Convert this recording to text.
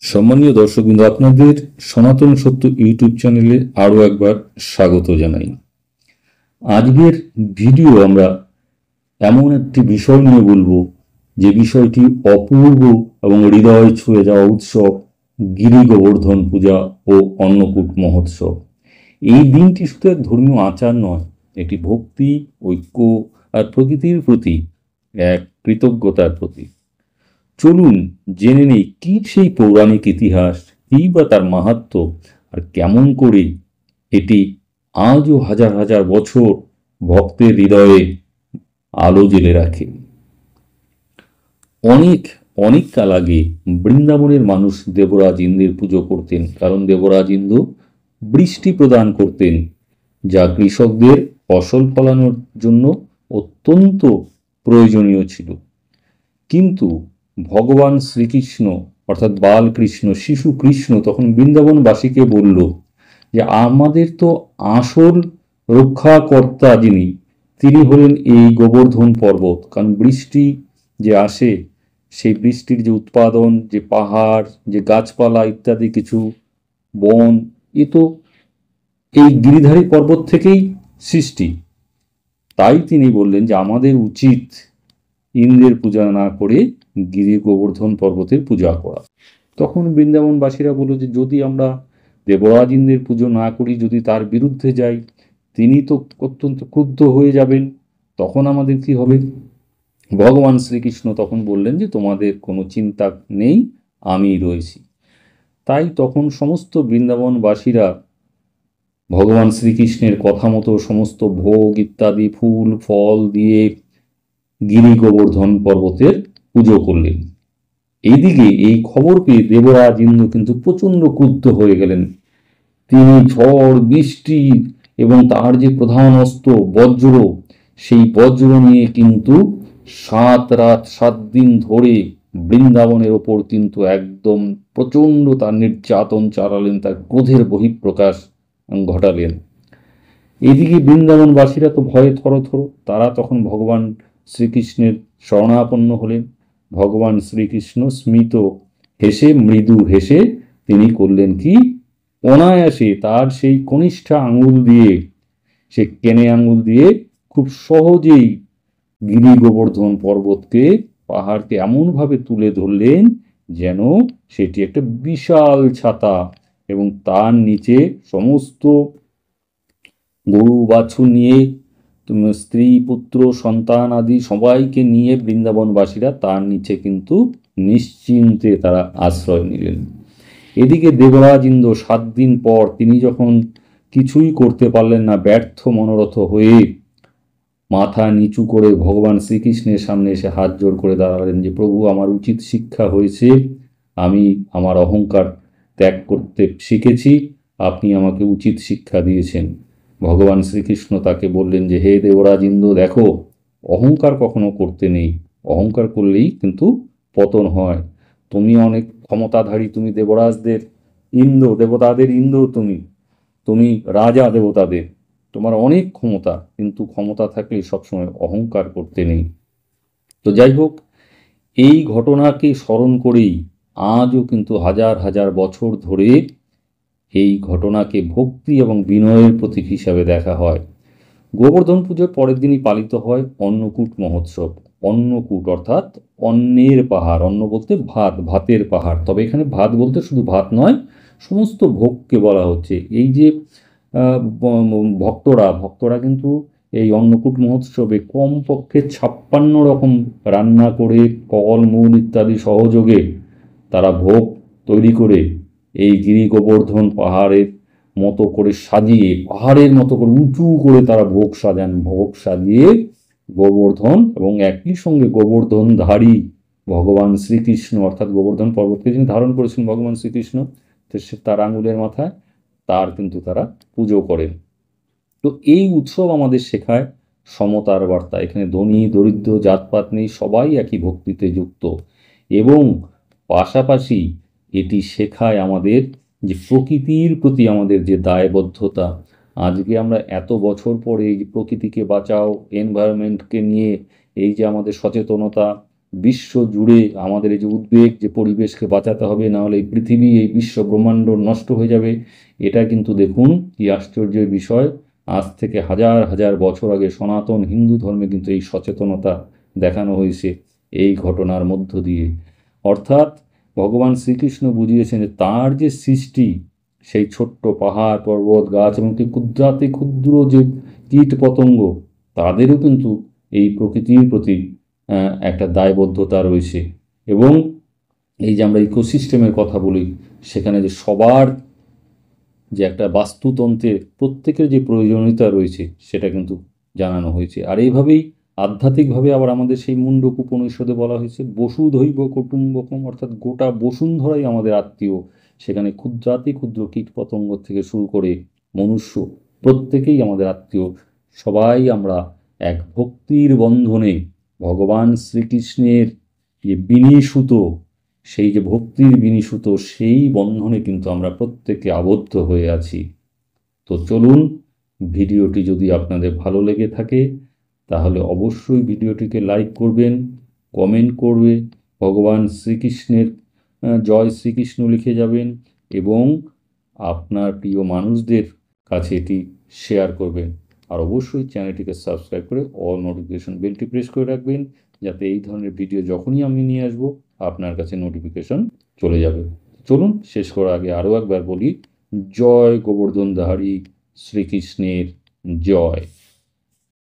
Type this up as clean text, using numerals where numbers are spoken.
সম্মানীয় দর্শকবৃন্দ, আপনাদের সনাতন সত্য ইউটিউব চ্যানেলে আরও একবার স্বাগত জানাই। আজকের ভিডিও আমরা এমন একটি বিষয় নিয়ে বলবো যে বিষয়টি অপূর্ব এবং হৃদয় ছুঁয়ে যাওয়া উৎসব, গিরি গোবর্ধন পূজা ও অন্নকূট মহোৎসব। এই দিনটি শুধু এক ধর্মীয় আচার নয়, এটি ভক্তি, ঐক্য আর প্রকৃতির প্রতি এক কৃতজ্ঞতার প্রতীক। চলুন জেনে নেই কি সেই পৌরাণিক ইতিহাস, কি বা তার মাহাত্ম্য, আর কেমন করে এটি আজও হাজার হাজার বছর ভক্তের হৃদয়ে আলো জ্বেলে রাখে। অনেক অনেক কাল আগে বৃন্দাবনের মানুষ দেবরাজ ইন্দ্রের পুজো করতেন, কারণ দেবরাজ ইন্দ্র বৃষ্টি প্রদান করতেন, যা কৃষকদের ফসল ফলানোর জন্য অত্যন্ত প্রয়োজনীয় ছিল। কিন্তু ভগবান শ্রীকৃষ্ণ অর্থাৎ বালকৃষ্ণ, শিশু কৃষ্ণ তখন বৃন্দাবনবাসীকে বলল যে আমাদের তো আসল রক্ষাকর্তা যিনি, তিনি হলেন এই গোবর্ধন পর্বত। কারণ বৃষ্টি যে আসে, সেই বৃষ্টির যে উৎপাদন, যে পাহাড়, যে গাছপালা ইত্যাদি কিছু বন, এ তো এই গিরিধারী পর্বত থেকেই সৃষ্টি। তাই তিনি বললেন যে আমাদের উচিত ইন্দ্রের পূজা না করে গিরি গোবর্ধন পর্বতের পূজা করা। তখন বৃন্দাবনবাসীরা বলল যে যদি আমরা দেবরাজ ইন্দ্রের পুজো না করি, যদি তার বিরুদ্ধে যাই, তিনি তো অত্যন্ত ক্রুদ্ধ হয়ে যাবেন, তখন আমাদের কি হবে? ভগবান শ্রীকৃষ্ণ তখন বললেন যে তোমাদের কোনো চিন্তা নেই, আমি রয়েছি। তাই তখন সমস্ত বৃন্দাবনবাসীরা ভগবান শ্রীকৃষ্ণের কথা মতো সমস্ত ভোগ ইত্যাদি ফুল ফল দিয়ে গিরি গোবর্ধন পর্বতের পুজো করলেন। এইদিকে এই খবর পেয়ে দেবরাজ ইন্দ্র কিন্তু প্রচণ্ড ক্রুদ্ধ হয়ে গেলেন। তিনি ঝড় বৃষ্টি এবং তার যে প্রধান অস্ত্র বজ্র, সেই বজ্র নিয়ে কিন্তু 7 রাত 7 দিন ধরে বৃন্দাবনের ওপর কিন্তু একদম প্রচণ্ড তার নির্যাতন চালালেন, তার ক্রোধের বহিঃপ্রকাশ ঘটালেন। এদিকে বৃন্দাবনবাসীরা তো ভয়ে থরথর, তারা তখন ভগবান শ্রীকৃষ্ণের শরণাপন্ন হলেন। ভগবান শ্রীকৃষ্ণ স্মিত হেসে, মৃদু হেসে তিনি করলেন কি, অনায়াসে তার সেই কনিষ্ঠ আঙুল দিয়ে, সে কেনে আঙুল দিয়ে খুব সহজেই গিরি গোবর্ধন পর্বতকে, পাহাড়কে এমনভাবে তুলে ধরলেন যেন সেটি একটা বিশাল ছাতা, এবং তার নিচে সমস্ত গরু বাছুর নিয়ে, স্ত্রী পুত্র সন্তান আদি সবাইকে নিয়ে বৃন্দাবনবাসীরা তার নিচে কিন্তু নিশ্চিন্তে তারা আশ্রয় নিলেন। এদিকে দেবরাজ ইন্দ্র 7 দিন পর তিনি যখন কিছুই করতে পারলেন না, ব্যর্থ মনোরথ হয়ে মাথা নিচু করে ভগবান শ্রীকৃষ্ণের সামনে এসে হাত জোড় করে দাঁড়ালেন যে প্রভু, আমার উচিত শিক্ষা হয়েছে, আমি আমার অহংকার ত্যাগ করতে শিখেছি, আপনি আমাকে উচিত শিক্ষা দিয়েছেন। ভগবান শ্রীকৃষ্ণ তাকে বললেন যে হে দেবরাজ ইন্দ্র, দেখো, অহংকার কখনো করতে নেই, অহংকার করলেই কিন্তু পতন হয়। তুমি অনেক ক্ষমতাধারী, তুমি দেবরাজদের ইন্দ্র, দেবতাদের ইন্দ্র, তুমি রাজা দেবতাদের, তোমার অনেক ক্ষমতা, কিন্তু ক্ষমতা থাকলে সবসময় অহংকার করতে নেই। তো যাই হোক, এই ঘটনাকে স্মরণ করেই আজও কিন্তু হাজার হাজার বছর ধরে এই ঘটনাকে ভক্তি এবং বিনয়ের প্রতীক হিসাবে দেখা হয়। গোবর্ধন পুজোর পরের দিনই পালিত হয় অন্নকূট মহোৎসব। অন্নকূট অর্থাৎ অন্নের পাহাড়, অন্ন বলতে ভাত, ভাতের পাহাড়। তবে এখানে ভাত বলতে শুধু ভাত নয়, সমস্ত ভোগকে বলা হচ্ছে। এই যে ভক্তরা কিন্তু এই অন্নকূট মহোৎসবে কমপক্ষে 56 রকম রান্না করে, ফল মূল ইত্যাদি সহযোগে তারা ভোগ তৈরি করে এই গিরি গোবর্ধন পাহাড়ের মতো করে সাজিয়ে, পাহাড়ের মতো করে উঁচু করে তারা ভোগ সাজান। ভোগ সাজিয়ে গোবর্ধন এবং একই সঙ্গে গোবর্ধনধারী ভগবান শ্রীকৃষ্ণ, অর্থাৎ গোবর্ধন পর্বতকে যিনি ধারণ করেছেন ভগবান শ্রীকৃষ্ণ, তো সে তার আঙুলের মাথায় তার কিন্তু তারা পুজো করেন। তো এই উৎসব আমাদের শেখায় সমতার বার্তা। এখানে ধনী দরিদ্র জাতপাত নেই, সবাই একই ভক্তিতে যুক্ত। এবং পাশাপাশি এটি শেখায় আমাদের যে প্রকৃতির প্রতি আমাদের যে দায়বদ্ধতা। আজকে আমরা এত বছর পরে এই প্রকৃতিকে বাঁচাও, এনভায়রনমেন্টকে নিয়ে এই যে আমাদের সচেতনতা, বিশ্ব জুড়ে আমাদের এই যে উদ্বেগ যে পরিবেশকে বাঁচাতে হবে, না হলে এই পৃথিবী এই বিশ্ব ব্রহ্মাণ্ড নষ্ট হয়ে যাবে, এটা কিন্তু দেখুন কি আশ্চর্যের বিষয়। আজ থেকে হাজার হাজার বছর আগে সনাতন হিন্দু ধর্মে কিন্তু এই সচেতনতা দেখানো হয়েছে এই ঘটনার মধ্য দিয়ে। অর্থাৎ ভগবান শ্রীকৃষ্ণ বুঝিয়েছেন যে তার যে সৃষ্টি, সেই ছোট্ট পাহাড় পর্বত গাছ এবং কি ক্ষুদ্রাতি ক্ষুদ্র যে কীট পতঙ্গ, তাদেরও কিন্তু এই প্রকৃতির প্রতি একটা দায়বদ্ধতা রয়েছে। এবং এই যে আমরা ইকোসিস্টেমের কথা বলি, সেখানে যে সবার যে একটা বাস্তুতন্ত্রের প্রত্যেকের যে প্রয়োজনীয়তা রয়েছে সেটা কিন্তু জানানো হয়েছে। আর এইভাবেই আধ্যাত্মিকভাবে আবার আমাদের সেই মুন্ডক উপনিষদে বলা হয়েছে বসুধৈব কুটুম্বকম, অর্থাৎ গোটা বসুন্ধরাই আমাদের আত্মীয়। সেখানে ক্ষুদ্রাতি ক্ষুদ্র কীট পতঙ্গ থেকে শুরু করে মনুষ্য প্রত্যেকেই আমাদের আত্মীয়। সবাই আমরা এক ভক্তির বন্ধনে ভগবান শ্রীকৃষ্ণের যে বিনিসুত, সেই যে ভক্তির বিনিসুত সেই বন্ধনে কিন্তু আমরা প্রত্যেকে আবদ্ধ হয়ে আছি। তো চলুন, ভিডিওটি যদি আপনাদের ভালো লেগে থাকে তাহলে অবশ্যই ভিডিওটিকে লাইক করবেন, কমেন্ট করবে, ভগবান শ্রীকৃষ্ণের জয় শ্রীকৃষ্ণ লিখে যাবেন এবং আপনার প্রিয় মানুষদের কাছে এটি শেয়ার করবেন। আর অবশ্যই চ্যানেলটিকে সাবস্ক্রাইব করে অল নোটিফিকেশন বেলটি প্রেস করে রাখবেন, যাতে এই ধরনের ভিডিও যখনই আমি নিয়ে আসব আপনার কাছে নোটিফিকেশন চলে যাবে। চলুন, শেষ করার আগে আরও একবার বলি, জয় গোবর্ধনধারী শ্রীকৃষ্ণের জয়।